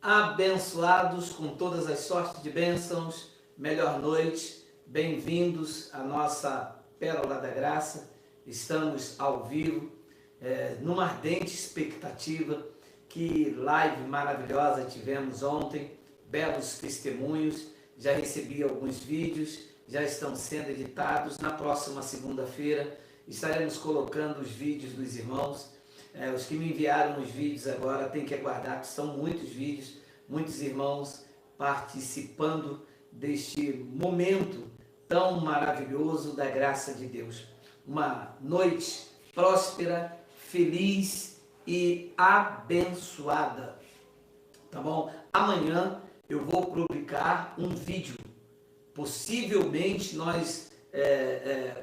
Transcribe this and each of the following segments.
Abençoados com todas as sortes de bênçãos, melhor noite, bem-vindos à nossa Pérola da Graça. Estamos ao vivo, numa ardente expectativa. Que live maravilhosa tivemos ontem, belos testemunhos, já recebi alguns vídeos, já estão sendo editados. Na próxima segunda-feira estaremos colocando os vídeos dos irmãos. Os que me enviaram os vídeos agora têm que aguardar, que são muitos vídeos, muitos irmãos participando deste momento tão maravilhoso da graça de Deus. Uma noite próspera, feliz e abençoada, tá bom? Amanhã eu vou publicar um vídeo, possivelmente nós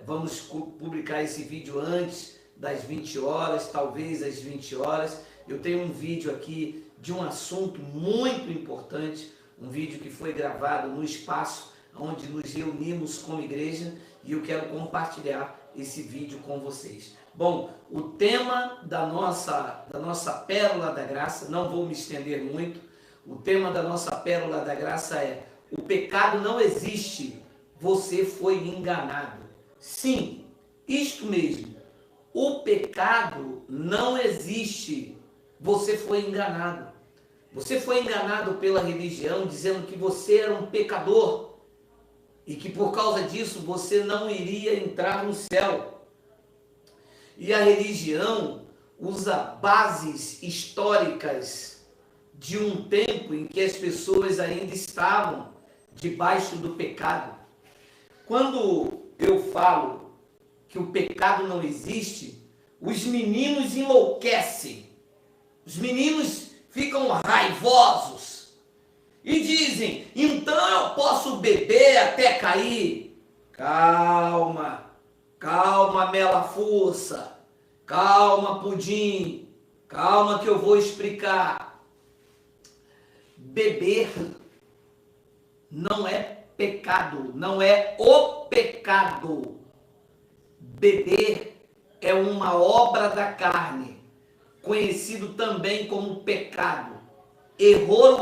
vamos publicar esse vídeo antes das 20 horas, talvez às 20 horas. Eu tenho um vídeo aqui de um assunto muito importante, um vídeo que foi gravado no espaço onde nos reunimos como igreja, e eu quero compartilhar esse vídeo com vocês. Bom, o tema da nossa Pérola da Graça, não vou me estender muito, o tema da nossa Pérola da Graça é: o pecado não existe, você foi enganado. Sim, isto mesmo. O pecado não existe, você foi enganado. Você foi enganado pela religião, dizendo que você era um pecador e que por causa disso você não iria entrar no céu. E a religião usa bases históricas de um tempo em que as pessoas ainda estavam debaixo do pecado. Quando eu falo que o pecado não existe, os meninos enlouquecem, os meninos ficam raivosos e dizem: então eu posso beber até cair. Calma, calma, mela fuça, calma, pudim, calma que eu vou explicar. Beber não é pecado, não é o pecado. Beber é uma obra da carne, conhecido também como pecado. Errou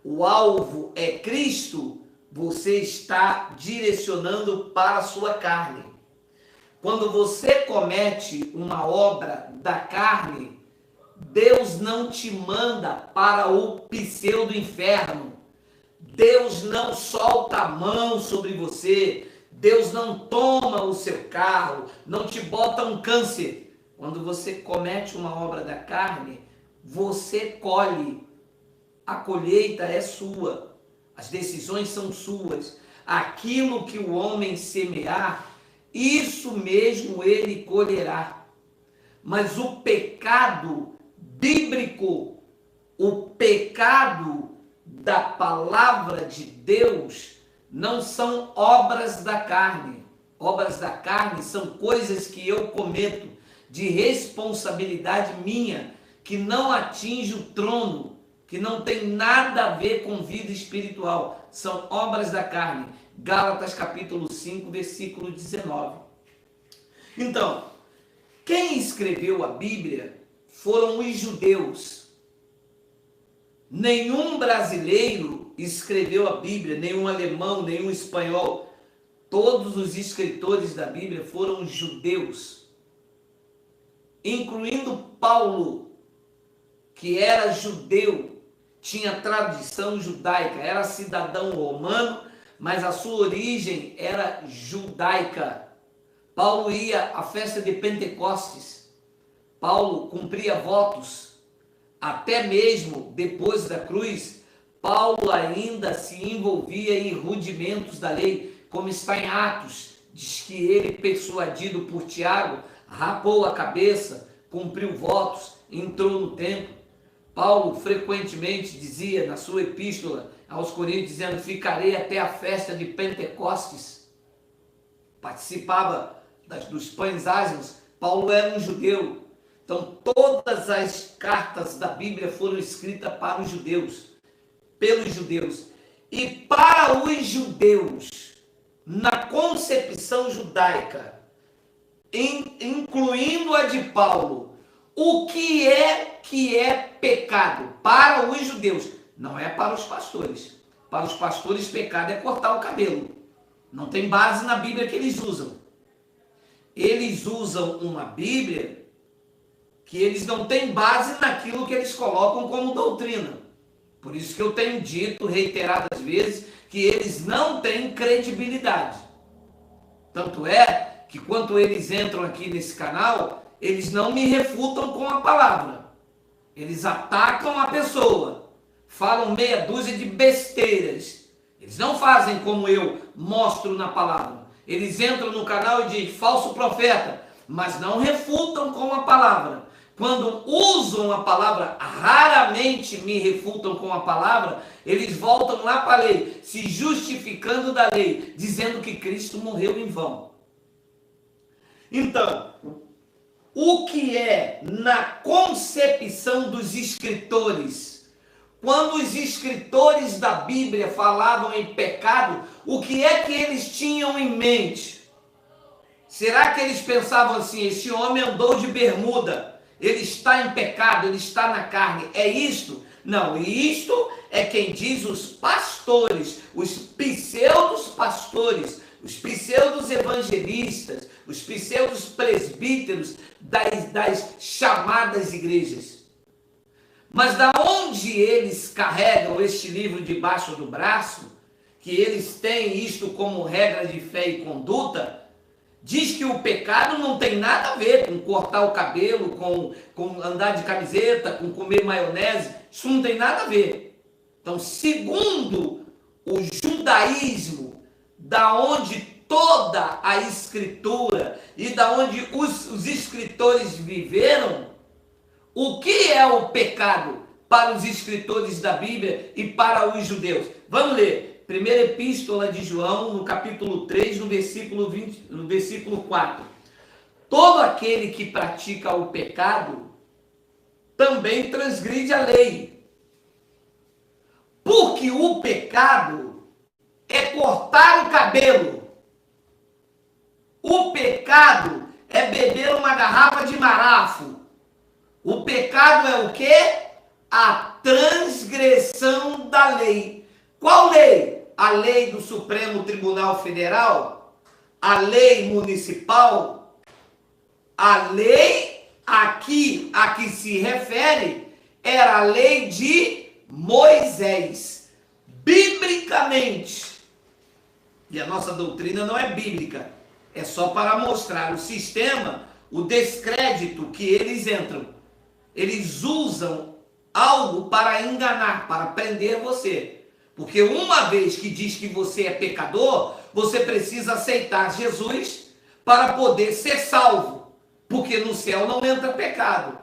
o alvo é Cristo, você está direcionando para a sua carne. Quando você comete uma obra da carne, Deus não te manda para o pseudo-inferno. Deus não solta a mão sobre você. Deus não toma o seu carro, não te bota um câncer. Quando você comete uma obra da carne, você colhe. A colheita é sua. As decisões são suas. Aquilo que o homem semear, isso mesmo ele colherá. Mas o pecado bíblico, o pecado da palavra de Deus, não são obras da carne. Obras da carne são coisas que eu cometo de responsabilidade minha, que não atinge o trono, que não tem nada a ver com vida espiritual. São obras da carne. Gálatas capítulo 5, versículo 19. Então, quem escreveu a Bíblia foram os judeus. Nenhum brasileiro escreveu a Bíblia, nenhum alemão, nenhum espanhol. Todos os escritores da Bíblia foram judeus, incluindo Paulo, que era judeu, tinha tradição judaica, era cidadão romano, mas a sua origem era judaica. Paulo ia à festa de Pentecostes, Paulo cumpria votos, até mesmo depois da cruz, Paulo ainda se envolvia em rudimentos da lei, como está em Atos. Diz que ele, persuadido por Tiago, rapou a cabeça, cumpriu votos, entrou no templo. Paulo frequentemente dizia na sua epístola aos Coríntios, dizendo: ficarei até a festa de Pentecostes. Participava dos pães ázimos. Paulo era um judeu. Então todas as cartas da Bíblia foram escritas para os judeus, pelos judeus. E para os judeus, na concepção judaica, incluindo a de Paulo, O que é pecado para os judeus? Não é para os pastores. Para os pastores, pecado é cortar o cabelo. Não tem base na Bíblia que eles usam. Eles usam uma Bíblia que eles não têm base naquilo que eles colocam como doutrina. Por isso que eu tenho dito reiteradas vezes que eles não têm credibilidade. Tanto é que quando eles entram aqui nesse canal, eles não me refutam com a palavra. Eles atacam a pessoa, falam meia dúzia de besteiras. Eles não fazem como eu mostro na palavra. Eles entram no canal e dizem falso profeta, mas não refutam com a palavra. Quando usam a palavra, raramente me refutam com a palavra, eles voltam lá para a lei, se justificando da lei, dizendo que Cristo morreu em vão. Então, o que é na concepção dos escritores? Quando os escritores da Bíblia falavam em pecado, o que é que eles tinham em mente? Será que eles pensavam assim, esse homem andou de bermuda, ele está em pecado, ele está na carne, é isto? Não, isto é quem diz os pastores, os pseudos pastores, os pseudos evangelistas, os pseudos presbíteros das chamadas igrejas. Mas da onde eles carregam este livro debaixo do braço, que eles têm isto como regra de fé e conduta, diz que o pecado não tem nada a ver com cortar o cabelo, com andar de camiseta, com comer maionese, isso não tem nada a ver. Então, segundo o judaísmo, da onde toda a escritura e da onde os escritores viveram, o que é o pecado para os escritores da Bíblia e para os judeus? Vamos ler. Primeira Epístola de João, no capítulo 3, no versículo 4. Todo aquele que pratica o pecado também transgride a lei. Porque o pecado é cortar o cabelo. O pecado é beber uma garrafa de marafo. O pecado é o quê? A transgressão da lei. Qual lei? A lei do Supremo Tribunal Federal? A lei municipal? A lei aqui a que se refere era a lei de Moisés. Biblicamente. E a nossa doutrina não é bíblica. É só para mostrar o sistema, o descrédito que eles entram. Eles usam algo para enganar, para prender você. Porque uma vez que diz que você é pecador, você precisa aceitar Jesus para poder ser salvo. Porque no céu não entra pecado.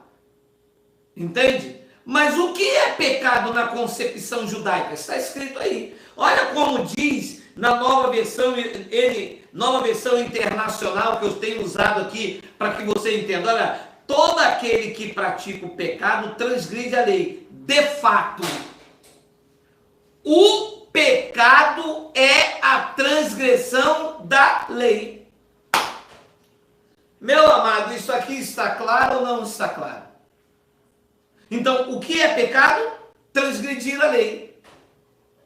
Entende? Mas o que é pecado na concepção judaica? Está escrito aí. Olha como diz na nova versão internacional que eu tenho usado aqui para que você entenda. Olha, todo aquele que pratica o pecado transgride a lei. De fato, o pecado é a transgressão da lei. Meu amado, isso aqui está claro ou não está claro? Então, o que é pecado? Transgredir a lei.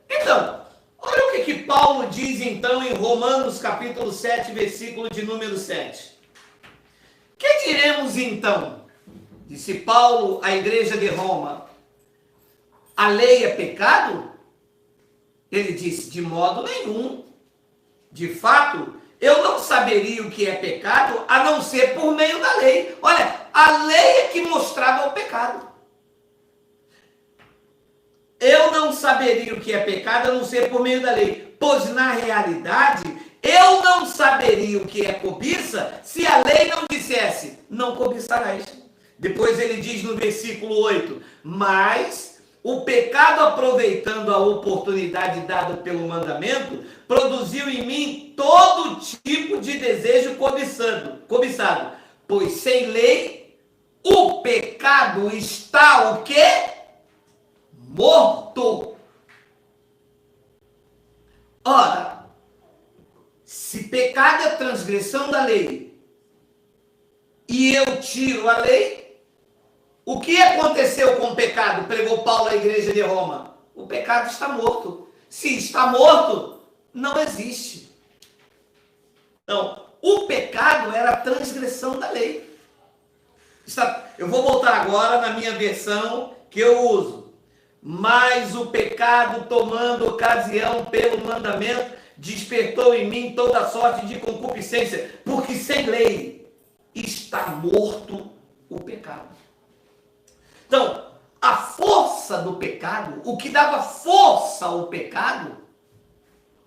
Então, olha o que Paulo diz então em Romanos capítulo 7, versículo de número 7. Que diremos então? Disse Paulo à igreja de Roma. A lei é pecado? Ele disse, de modo nenhum. De fato, eu não saberia o que é pecado a não ser por meio da lei. Olha, a lei é que mostrava o pecado. Eu não saberia o que é pecado a não ser por meio da lei. Pois na realidade, eu não saberia o que é cobiça se a lei não dissesse, não cobiçarás. Depois ele diz no versículo 8, mas o pecado, aproveitando a oportunidade dada pelo mandamento, produziu em mim todo tipo de desejo cobiçado. Pois sem lei, o pecado está o quê? Morto. Ora, se pecado é transgressão da lei, e eu tiro a lei, O que aconteceu com o pecado? Pregou Paulo à igreja de Roma. O pecado está morto. Se está morto, não existe. Então, o pecado era a transgressão da lei. Eu vou voltar agora na minha versão que eu uso. Mas o pecado, tomando ocasião pelo mandamento, despertou em mim toda sorte de concupiscência, porque sem lei está morto o pecado. Então, a força do pecado, o que dava força ao pecado,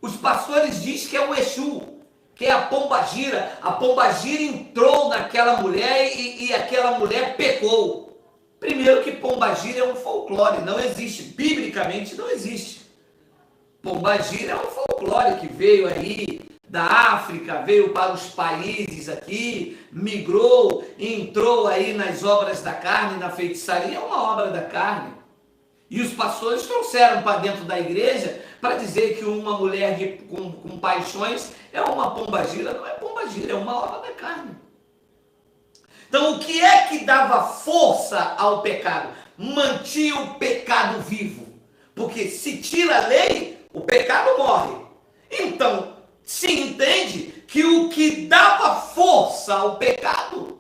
os pastores dizem que é o Exu, que é a pombagira. A pombagira entrou naquela mulher e aquela mulher pecou. Primeiro que pombagira é um folclore, não existe, biblicamente não existe. Pombagira é um folclore que veio aí da África, veio para os países aqui, migrou, entrou aí nas obras da carne, na feitiçaria, é uma obra da carne. E os pastores trouxeram para dentro da igreja para dizer que uma mulher com paixões é uma pombagira. Não é pombagira, é uma obra da carne. Então, o que é que dava força ao pecado? Mantinha o pecado vivo. Porque se tira a lei, o pecado morre. Então, se entende que o que dava força ao pecado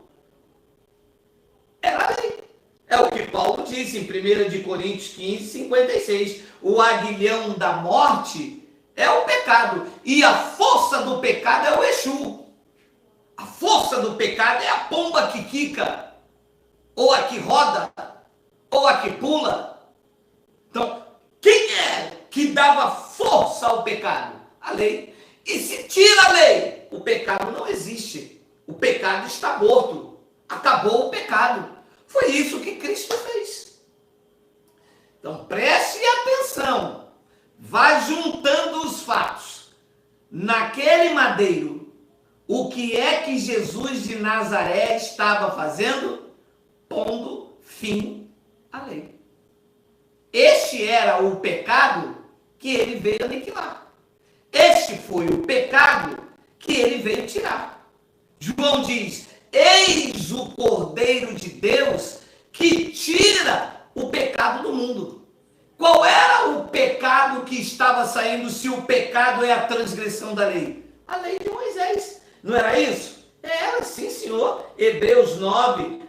era a lei. É o que Paulo disse em 1 Coríntios 15, 56. O aguilhão da morte é o pecado. E a força do pecado é o Exu. A força do pecado é a pomba que quica, ou a que roda, ou a que pula. Então, quem é que dava força ao pecado? A lei. E se tira a lei, o pecado não existe. O pecado está morto. Acabou o pecado. Foi isso que Cristo fez. Então, preste atenção. Vá juntando os fatos. Naquele madeiro, o que é que Jesus de Nazaré estava fazendo? Pondo fim à lei. Este era o pecado que ele veio aniquilar. Este foi o pecado que ele veio tirar. João diz: eis o Cordeiro de Deus que tira o pecado do mundo. Qual era o pecado que estava saindo se o pecado é a transgressão da lei? A lei de Moisés. Não era isso? Era, sim, senhor. Hebreus 9,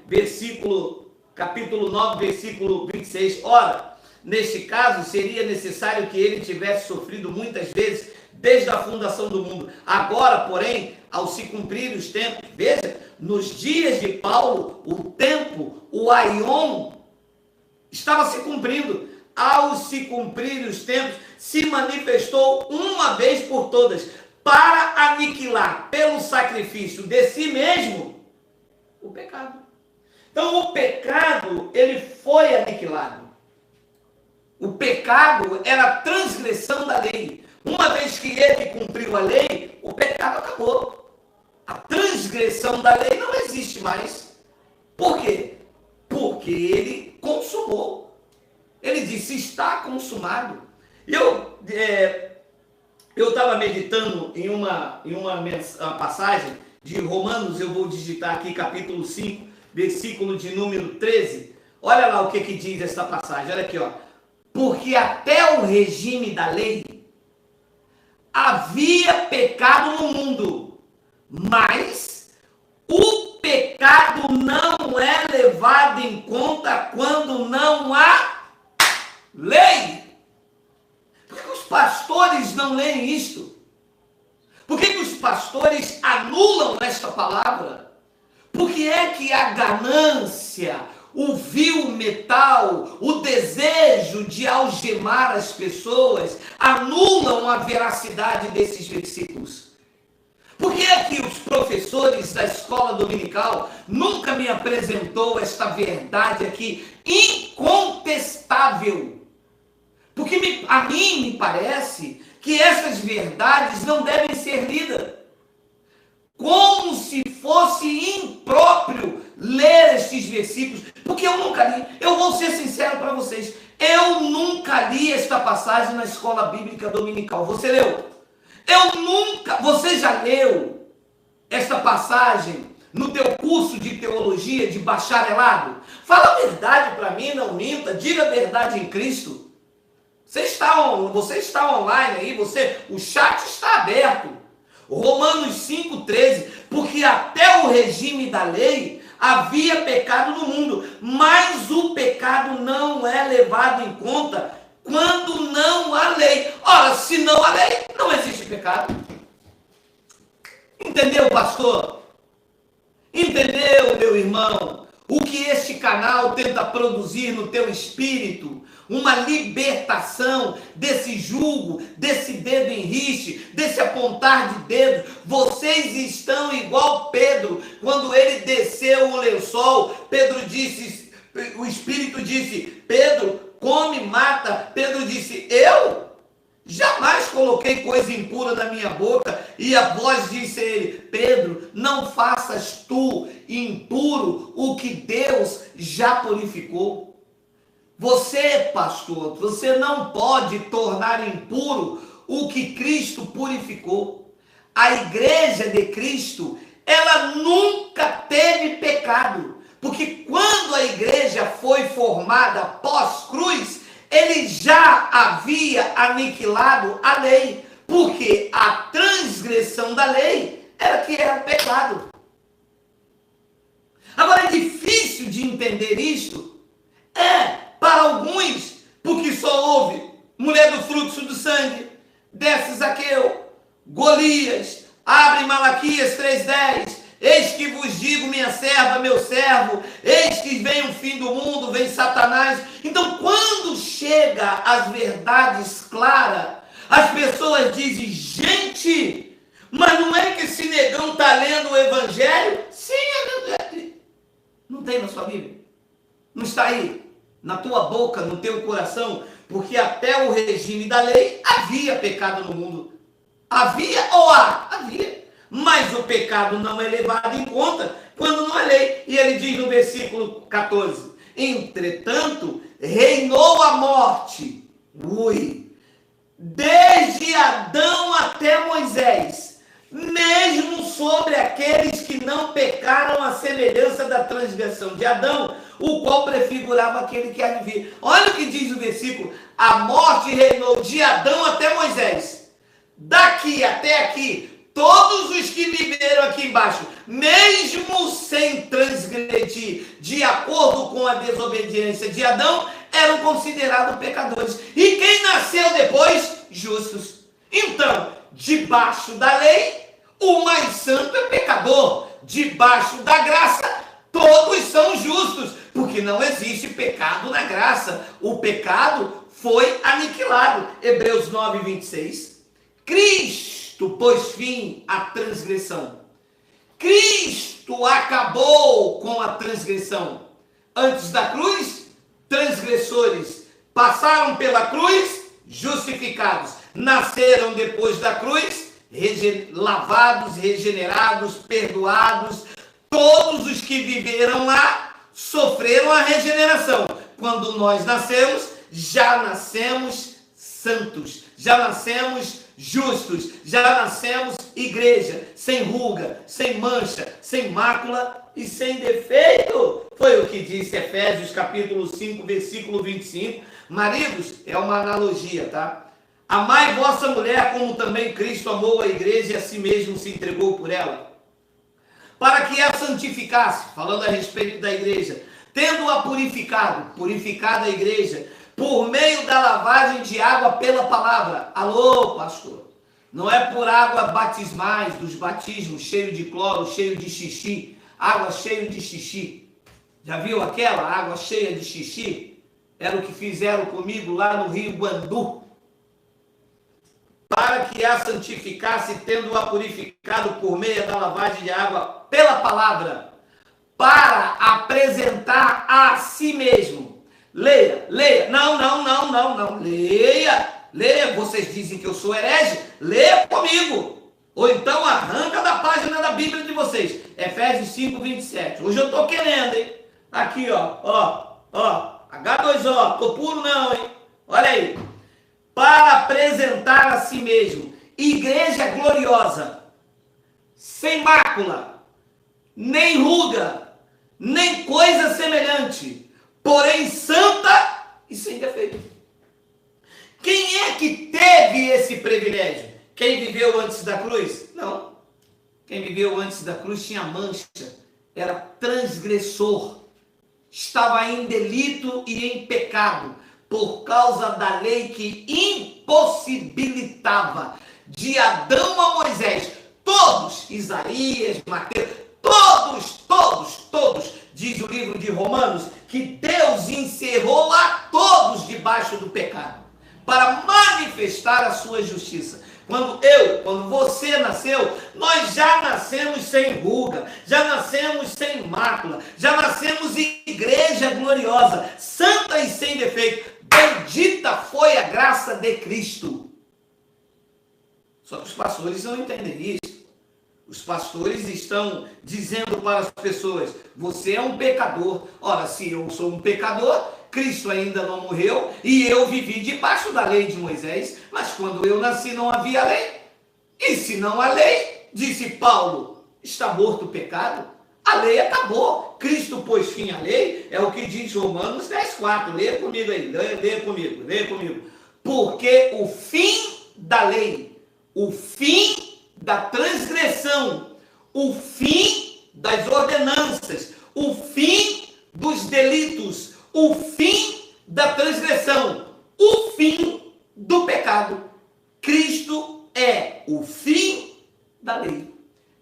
capítulo 9, versículo 26. Ora, neste caso, seria necessário que ele tivesse sofrido muitas vezes desde a fundação do mundo. Agora, porém, ao se cumprir os tempos, veja, nos dias de Paulo, o tempo, o aion, estava se cumprindo. Ao se cumprir os tempos, se manifestou uma vez por todas, para aniquilar pelo sacrifício de si mesmo o pecado. Então o pecado, ele foi aniquilado. O pecado era a transgressão da lei. Uma vez que ele cumpriu a lei, o pecado acabou. A transgressão da lei não existe mais. Por quê? Porque ele consumou. Ele disse: está consumado. Eu estava meditando em uma passagem de Romanos, eu vou digitar aqui, capítulo 5, versículo de número 13. Olha lá o que diz essa passagem, olha aqui, ó. Porque até o regime da lei havia pecado no mundo, mas o pecado não é levado em conta quando não há lei. Por que os pastores não leem isto? Por que os pastores anulam esta palavra? Por que é que a ganância, o vil metal, o desejo de algemar as pessoas anulam a veracidade desses versículos? Por que é que os professores da escola dominical nunca me apresentou esta verdade aqui incontestável? Porque a mim me parece que essas verdades não devem ser lidas. Como se fosse impróprio ler estes versículos. Porque eu nunca li. Eu vou ser sincero para vocês. Eu nunca li esta passagem na escola bíblica dominical. Você leu? Você já leu esta passagem no teu curso de teologia de bacharelado? Fala a verdade para mim, não minta, diga a verdade em Cristo. Você está online aí, o chat está aberto. Romanos 5,13, porque até o regime da lei havia pecado no mundo, mas o pecado não é levado em conta quando não há lei. Ora, se não há lei, não existe pecado. Entendeu, pastor? Entendeu, meu irmão? O que este canal tenta produzir no teu espírito? Uma libertação desse jugo, desse dedo em riste, desse apontar de dedos. Vocês estão igual Pedro, quando ele desceu o lençol, Pedro disse, o Espírito disse, Pedro, come, mata. Pedro disse, eu? Jamais coloquei coisa impura na minha boca. E a voz disse a ele, Pedro, não faças tu impuro o que Deus já purificou. Você, pastor, você não pode tornar impuro o que Cristo purificou. A igreja de Cristo, ela nunca teve pecado, porque quando a igreja foi formada pós-cruz, ele já havia aniquilado a lei, porque a transgressão da lei era pecado. Agora é difícil de entender isto, para alguns, porque só houve mulher do fluxo do sangue, desce Zaqueu, Golias, abre Malaquias 3,10, eis que vos digo, minha serva, meu servo, eis que vem o fim do mundo, vem Satanás. Então, quando chega as verdades claras, as pessoas dizem, gente, mas não é que esse negão está lendo o Evangelho? Sim, não tem na sua Bíblia, não está aí, na tua boca, no teu coração, porque até o regime da lei havia pecado no mundo. Havia ou há? Havia. Mas o pecado não é levado em conta quando não há lei. E ele diz no versículo 14, entretanto, reinou a morte, desde Adão até Moisés, mesmo sobre aqueles que não pecaram à semelhança da transgressão de Adão, o qual prefigurava aquele que há de vir. Olha o que diz o versículo, a morte reinou de Adão até Moisés, daqui até aqui, todos os que viveram aqui embaixo, mesmo sem transgredir, de acordo com a desobediência de Adão, eram considerados pecadores. E quem nasceu depois? Justos. Então, debaixo da lei, o mais santo é pecador. Debaixo da graça, todos são justos, porque não existe pecado na graça. O pecado foi aniquilado. Hebreus 9:26. Cristo pôs fim à transgressão. Cristo acabou com a transgressão. Antes da cruz, transgressores passaram pela cruz, justificados. Nasceram depois da cruz, lavados, regenerados, perdoados. Todos os que viveram lá sofreram a regeneração. Quando nós nascemos, já nascemos santos, já nascemos justos, já nascemos igreja, sem ruga, sem mancha, sem mácula e sem defeito. Foi o que disse Efésios capítulo 5, versículo 25. Maridos, é uma analogia, tá? Amai vossa mulher como também Cristo amou a igreja e a si mesmo se entregou por ela, para que a santificasse, falando a respeito da igreja, tendo-a purificado a igreja, por meio da lavagem de água pela palavra. Alô, pastor, não é por água batismais, dos batismos, cheio de cloro, cheio de xixi, água cheia de xixi. Já viu aquela água cheia de xixi? Era o que fizeram comigo lá no Rio Guandu. Para que a santificasse, tendo-a purificado por meio da lavagem de água pela palavra, para apresentar a si mesmo. Leia. Não. Leia. Vocês dizem que eu sou herege? Leia comigo. Ou então arranca da página da Bíblia de vocês. Efésios 5:27. Hoje eu estou querendo, hein? Aqui, ó. H2O. Tô puro não, hein? Olha aí. Para apresentar a si mesmo igreja gloriosa, sem mácula, nem ruga, nem coisa semelhante, porém santa e sem defeito. Quem é que teve esse privilégio? Quem viveu antes da cruz? Não. Quem viveu antes da cruz tinha mancha, era transgressor, estava em delito e em pecado, por causa da lei que impossibilitava de Adão a Moisés, todos, Isaías, Mateus, todos, diz o livro de Romanos, que Deus encerrou a todos debaixo do pecado, para manifestar a sua justiça. Quando você nasceu, nós já nascemos sem ruga, já nascemos sem mácula, já nascemos em igreja gloriosa, santa e sem defeito. Bendita foi a graça de Cristo. Só que os pastores não entendem isso. Os pastores estão dizendo para as pessoas: você é um pecador. Ora, se eu sou um pecador, Cristo ainda não morreu e eu vivi debaixo da lei de Moisés, mas quando eu nasci não havia lei. E se não há lei, disse Paulo, está morto o pecado? A lei acabou. Cristo pôs fim à lei, é o que diz Romanos 10,4. Leia comigo aí, leia comigo. Porque o fim da lei, o fim da transgressão, o fim das ordenanças, o fim dos delitos, o fim da transgressão, o fim do pecado. Cristo é o fim da lei.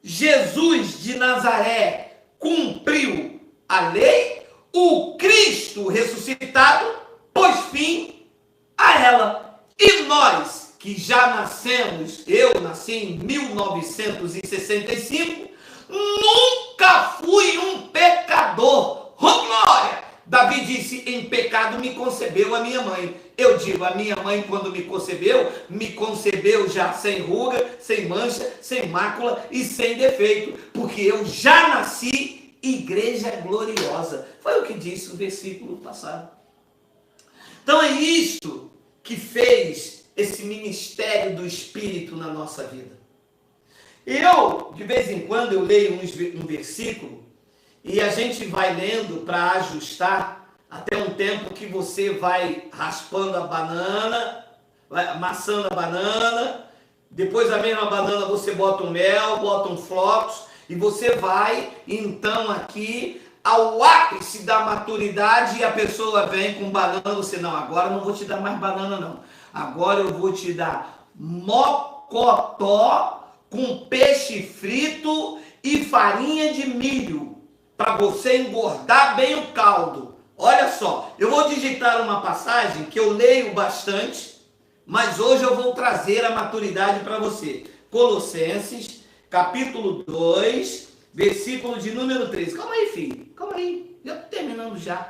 Jesus de Nazaré cumpriu a lei, o Cristo ressuscitado pôs fim a ela. E nós que já nascemos, eu nasci em 1965, nunca fui um pecador. Oh, glória! Davi disse: em pecado me concebeu a minha mãe. Eu digo, a minha mãe, quando me concebeu já sem ruga, sem mancha, sem mácula e sem defeito, porque eu já nasci igreja gloriosa. Foi o que disse o versículo passado. Então é isto que fez esse ministério do Espírito na nossa vida. Eu, de vez em quando, eu leio um versículo e a gente vai lendo para ajustar até um tempo que você vai raspando a banana, vai amassando a banana, depois a mesma banana você bota um mel, bota um flocos e você vai então aqui ao ápice da maturidade e a pessoa vem com banana, você não, agora não vou te dar mais banana não, agora eu vou te dar mocotó com peixe frito e farinha de milho, para você engordar bem o caldo. Olha só, eu vou digitar uma passagem que eu leio bastante, mas hoje eu vou trazer a maturidade para você. Colossenses, capítulo 2, versículo de número 13. Calma aí, filho, calma aí, já estou terminando já.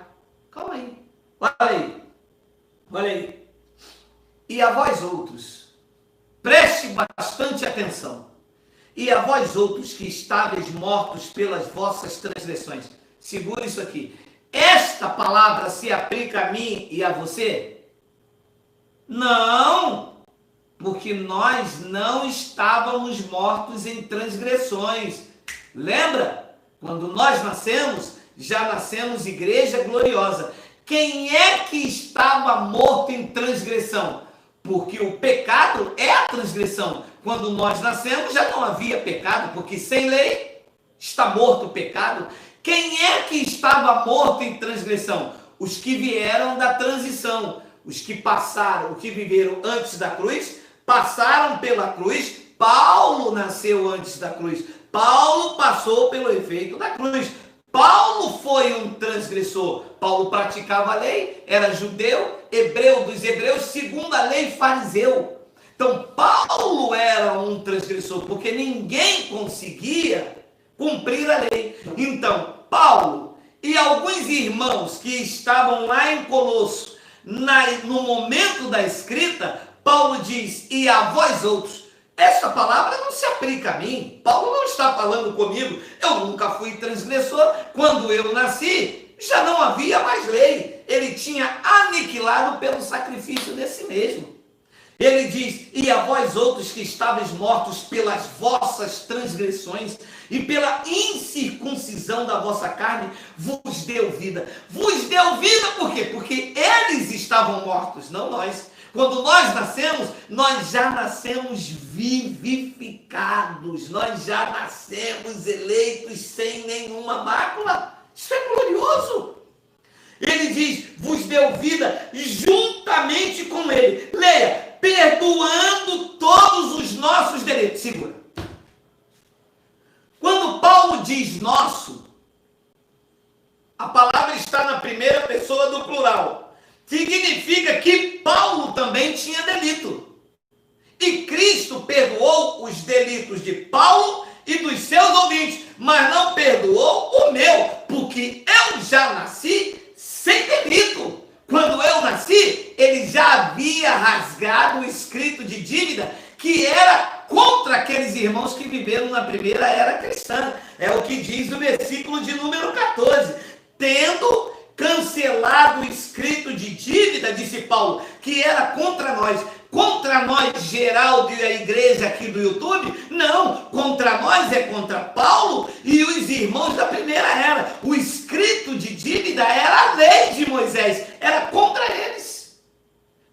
Calma aí, olha aí. E a vós outros, preste bastante atenção. E a vós outros que estáveis mortos pelas vossas transgressões. Segura isso aqui. Esta palavra se aplica a mim e a você? Não, porque nós não estávamos mortos em transgressões. Lembra? Quando nós nascemos, já nascemos igreja gloriosa. Quem é que estava morto em transgressão? Porque o pecado é a transgressão. Quando nós nascemos já não havia pecado, porque sem lei está morto o pecado. Quem é que estava morto em transgressão? Os que vieram da transição, os que passaram, os que viveram antes da cruz, passaram pela cruz. Paulo nasceu antes da cruz. Paulo passou pelo efeito da cruz. Paulo foi um transgressor. Paulo praticava a lei, era judeu, hebreu dos hebreus, segundo a lei fariseu. Então Paulo era um transgressor, porque ninguém conseguia cumprir a lei. Então Paulo e alguns irmãos que estavam lá em Colosso, no momento da escrita, Paulo diz: e a vós outros. Essa palavra não se aplica a mim. Paulo não está falando comigo. Eu nunca fui transgressor. Quando eu nasci, já não havia mais lei. Ele tinha aniquilado pelo sacrifício de si mesmo. Ele diz: e a vós outros que estáveis mortos pelas vossas transgressões e pela incircuncisão da vossa carne, vos deu vida. Vos deu vida por quê? Porque eles estavam mortos, não nós. Quando nós nascemos, nós já nascemos vivificados, nós já nascemos eleitos sem nenhuma mácula. Isso é glorioso. Ele diz: vos deu vida juntamente com ele. Leia: perdoando todos os nossos delitos. Segura. Quando Paulo diz nosso, a palavra está na primeira pessoa do plural. Significa que Paulo também tinha delito. E Cristo perdoou os delitos de Paulo e dos seus ouvintes, mas não perdoou o meu, porque eu já nasci sem delito. Quando eu nasci, ele já havia rasgado o escrito de dívida que era contra aqueles irmãos que viveram na primeira era cristã. É o que diz o versículo de número 14. Tendo cancelado o escrito de dívida, disse Paulo, que era contra nós, Geraldo e a igreja aqui do YouTube? Não, contra nós é contra Paulo e os irmãos da primeira era. O escrito de dívida era a lei de Moisés, era contra eles.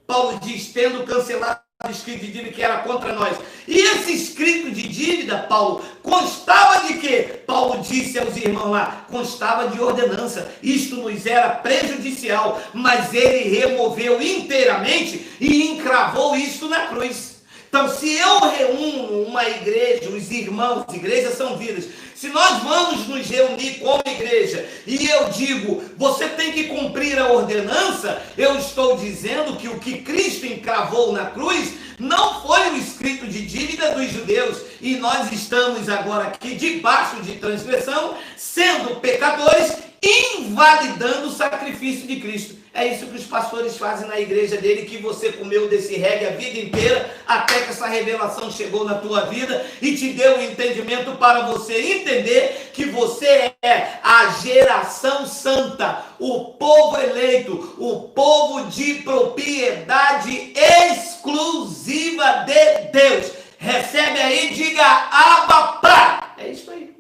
Paulo diz: tendo cancelado o escrito de dívida que era contra nós. E esse escrito de dívida, Paulo, constava de quê? Paulo disse aos irmãos lá: constava de ordenança. Isto nos era prejudicial, mas ele removeu inteiramente e encravou isto na cruz. Então, se eu reúno uma igreja, os irmãos, igrejas são vidas, se nós vamos nos reunir como igreja e eu digo: você tem que cumprir a ordenança, eu estou dizendo que o que Cristo encravou na cruz não foi o escrito de dívida dos judeus, e nós estamos agora aqui debaixo de transgressão, sendo pecadores, invalidando o sacrifício de Cristo. É isso que os pastores fazem na igreja dele, que você comeu desse reggae a vida inteira, até que essa revelação chegou na tua vida e te deu um entendimento para você entender que você é a geração santa, o povo eleito, o povo de propriedade exclusiva de Deus. Recebe aí, diga Abba Pai. É isso aí.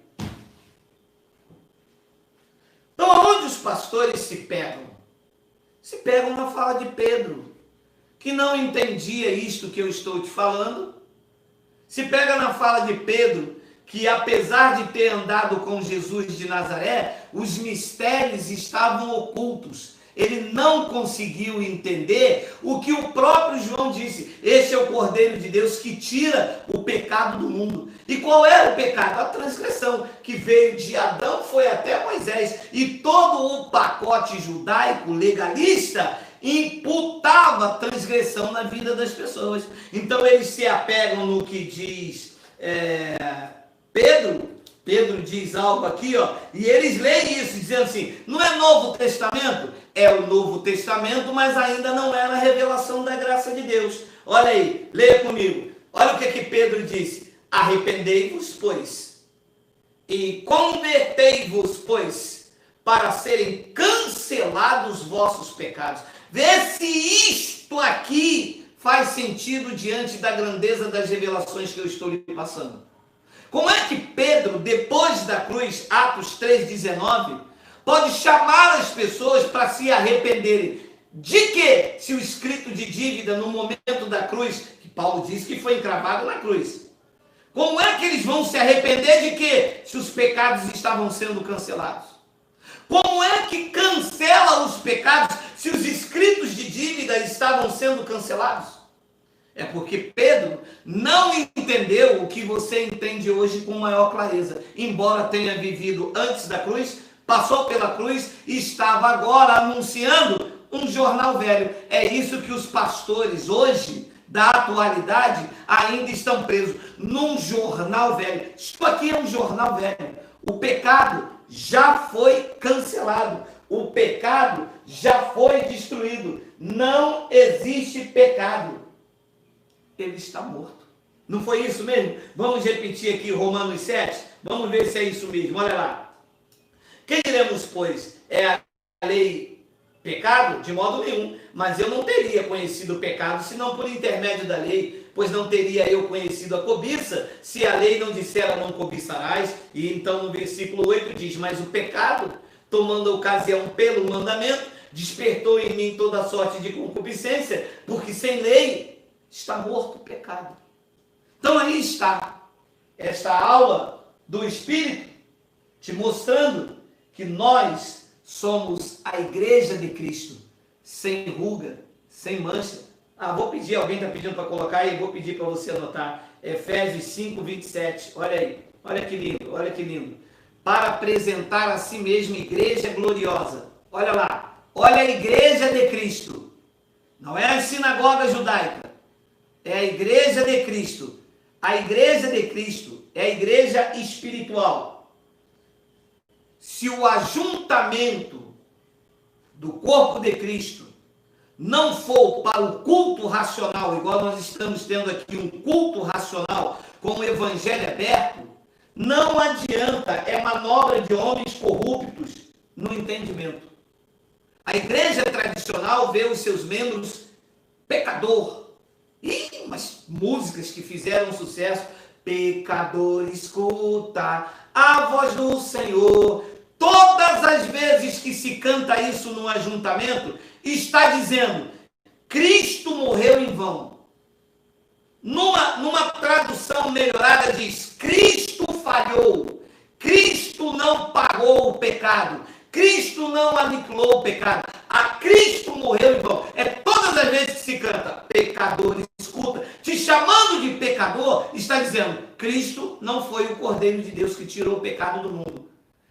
Então, aonde os pastores se pegam? Se pegam na fala de Pedro, que não entendia isto que eu estou te falando. Se pega na fala de Pedro, que apesar de ter andado com Jesus de Nazaré, os mistérios estavam ocultos. Ele não conseguiu entender o que o próprio João disse: este é o Cordeiro de Deus que tira o pecado do mundo. E qual era o pecado? A transgressão, que veio de Adão, foi até Moisés. E todo o pacote judaico legalista imputava transgressão na vida das pessoas. Então eles se apegam no que diz Pedro. Pedro diz algo aqui, ó, e eles leem isso, dizendo assim: não é Novo Testamento? É o Novo Testamento, mas ainda não era a revelação da graça de Deus. Olha aí, leia comigo. Olha o que Pedro disse: arrependei-vos, pois, e convertei-vos, pois, para serem cancelados os vossos pecados. Vê se isto aqui faz sentido diante da grandeza das revelações que eu estou lhe passando. Como é que Pedro, depois da cruz, Atos 3,19, pode chamar as pessoas para se arrependerem? De quê? Se o escrito de dívida no momento da cruz, que Paulo diz que foi encravado na cruz. Como é que eles vão se arrepender de quê? Se os pecados estavam sendo cancelados. Como é que cancela os pecados se os escritos de dívida estavam sendo cancelados? É porque Pedro não entendeu o que você entende hoje com maior clareza. Embora tenha vivido antes da cruz, passou pela cruz e estava agora anunciando um jornal velho. É isso que os pastores hoje, da atualidade, ainda estão presos num jornal velho. Isso aqui é um jornal velho. O pecado já foi cancelado. O pecado já foi destruído. Não existe pecado. Ele está morto. Não foi isso mesmo? Vamos repetir aqui Romanos 7? Vamos ver se é isso mesmo. Olha lá. Quem diremos, pois? É a lei Pecado? De modo nenhum. Mas eu não teria conhecido o pecado senão por intermédio da lei, pois não teria eu conhecido a cobiça se a lei não dissera não cobiçarás. E então no versículo 8 diz, mas o pecado, tomando ocasião pelo mandamento, despertou em mim toda sorte de concupiscência, porque sem lei está morto o pecado. Então aí está esta aula do Espírito, te mostrando que nós somos a igreja de Cristo, sem ruga, sem mancha. Vou pedir, alguém está pedindo para colocar aí, vou pedir para você anotar. Efésios 5, 27, olha aí, olha que lindo, olha que lindo. Para apresentar a si mesmo igreja gloriosa. Olha lá, olha a igreja de Cristo. Não é a sinagoga judaica, é a igreja de Cristo. A igreja de Cristo é a igreja espiritual. Se o ajuntamento do corpo de Cristo não for para o culto racional, igual nós estamos tendo aqui um culto racional com o evangelho aberto, não adianta, é manobra de homens corruptos no entendimento. A igreja tradicional vê os seus membros pecador. E umas músicas que fizeram sucesso, pecador escuta a voz do Senhor. Todas as vezes que se canta isso no ajuntamento, está dizendo, Cristo morreu em vão. Numa tradução melhorada diz, Cristo falhou, Cristo não pagou o pecado, Cristo não aniquilou o pecado, a Cristo morreu em vão. É todas as vezes que se canta, pecador escuta, te chamando de pecador, está dizendo, Cristo não foi o Cordeiro de Deus que tirou o pecado do mundo.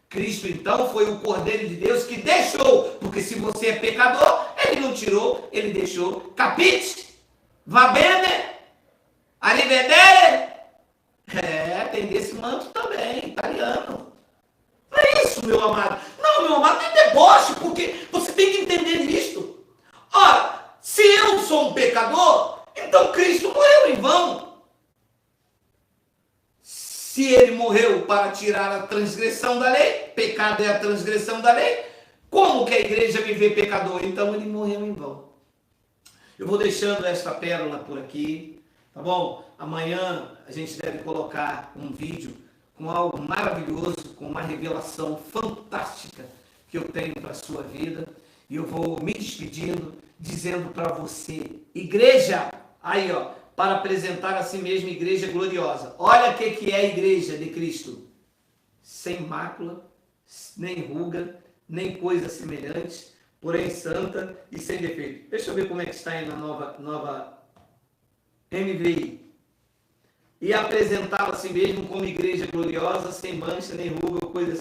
Cristo, então, foi o Cordeiro de Deus que deixou, porque se você é pecador, ele não tirou, ele deixou. Capite? Va bene? Arrivedere? Tem desse manto também, italiano. Não é isso, meu amado. Não, meu amado, é deboche, porque você tem que entender isto. Ora, se eu sou um pecador, então Cristo morreu em vão. Se ele morreu para tirar a transgressão da lei, pecado é a transgressão da lei, como que a igreja me vê pecador? Então ele morreu em vão. Eu vou deixando esta pérola por aqui, tá bom? Amanhã a gente deve colocar um vídeo com algo maravilhoso, com uma revelação fantástica que eu tenho para a sua vida. E eu vou me despedindo, dizendo para você, igreja, aí ó, para apresentar a si mesma igreja gloriosa. Olha o que é a igreja de Cristo. Sem mácula, nem ruga, nem coisa semelhante, porém santa e sem defeito. Deixa eu ver como é que está aí na nova NVI. E apresentava a si mesmo como igreja gloriosa, sem mancha, nem ruga ou coisa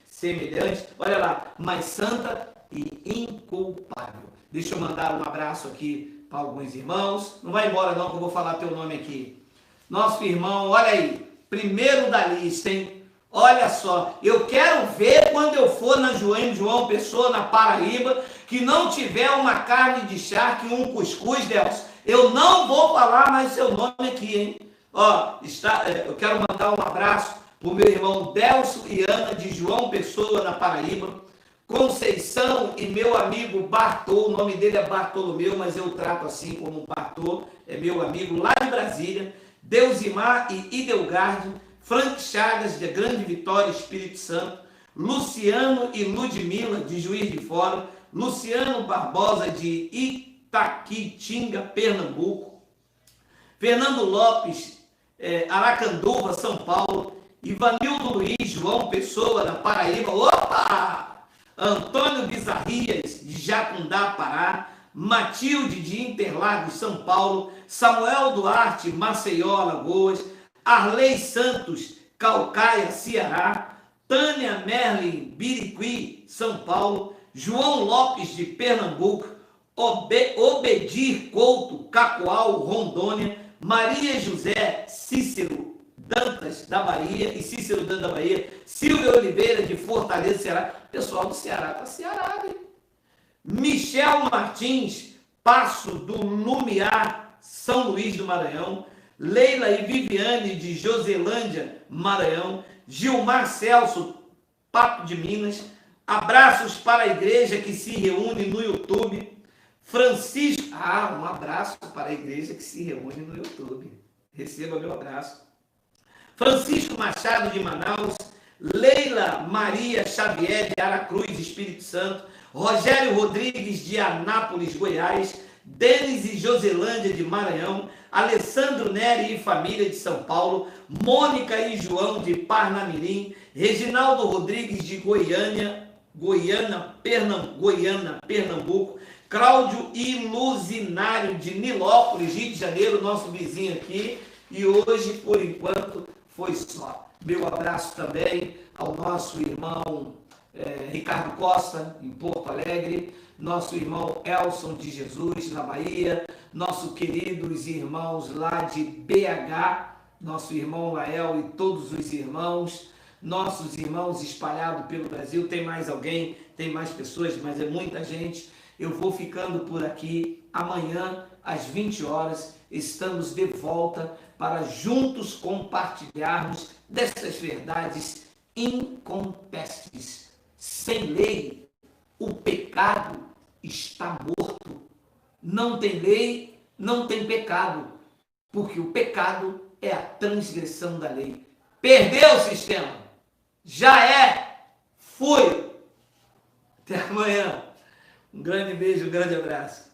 semelhante. Olha lá, mas santa e inculpável. Deixa eu mandar um abraço aqui para alguns irmãos. Não vai embora não, que eu vou falar teu nome aqui. Nosso irmão, olha aí, primeiro da lista, hein? Olha só, eu quero ver quando eu for na João Pessoa, na Paraíba, que não tiver uma carne de charque e um cuscuz, Delcio. Eu não vou falar mais seu nome aqui, hein? Ó, eu quero mandar um abraço para o meu irmão Delcio e Ana, de João Pessoa, na Paraíba. Conceição e meu amigo Bartô, o nome dele é Bartolomeu, mas eu trato assim como Bartô, é meu amigo lá de Brasília. Deusimar e Idelgarde, Frank Chagas, de Grande Vitória, Espírito Santo, Luciano e Ludmila, de Juiz de Fora, Luciano Barbosa, de Itaquitinga, Pernambuco, Fernando Lopes, Aracanduva, São Paulo, Ivanildo Luiz, João Pessoa, na Paraíba, opa! Antônio Bizarrias, de Jacundá, Pará, Matilde, de Interlagos, São Paulo, Samuel Duarte, Maceió, Alagoas, Arley Santos, Calcaia, Ceará, Tânia Merlin, Biriqui, São Paulo, João Lopes, de Pernambuco, Obedir Couto, Cacoal, Rondônia, Maria José Cícero Dantas, da Bahia, e Cícero Dantas, da Bahia, Silvia Oliveira, de Fortaleza, Ceará. Pessoal do Ceará, tá Ceará, hein? Michel Martins, Passo do Lumiar, São Luís do Maranhão, Leila e Viviane, de Joselândia, Maranhão, Gilmar Celso, Pato de Minas, Abraços para a igreja que se reúne no YouTube. Francisco, um abraço para a igreja que se reúne no YouTube. Receba meu abraço. Francisco Machado de Manaus, Leila Maria Xavier de Aracruz, Espírito Santo, Rogério Rodrigues de Anápolis, Goiás, Denis e Joselândia de Maranhão, Alessandro Neri e família de São Paulo, Mônica e João de Parnamirim, Reginaldo Rodrigues de Goiânia, Pernambuco, Cláudio e Luzinário de Nilópolis, Rio de Janeiro, nosso vizinho aqui, e hoje, por enquanto, foi só. Meu abraço também ao nosso irmão Ricardo Costa, em Porto Alegre, nosso irmão Elson de Jesus, na Bahia, nossos queridos irmãos lá de BH, nosso irmão Lael e todos os irmãos, nossos irmãos espalhados pelo Brasil. Tem mais alguém, tem mais pessoas, mas é muita gente. Eu vou ficando por aqui. Amanhã, às 20 horas, estamos de volta para juntos compartilharmos dessas verdades incontestes. Sem lei, o pecado está morto. Não tem lei, não tem pecado, porque o pecado é a transgressão da lei. Perdeu o sistema. Já é. Fui. Até amanhã. Um grande beijo, um grande abraço.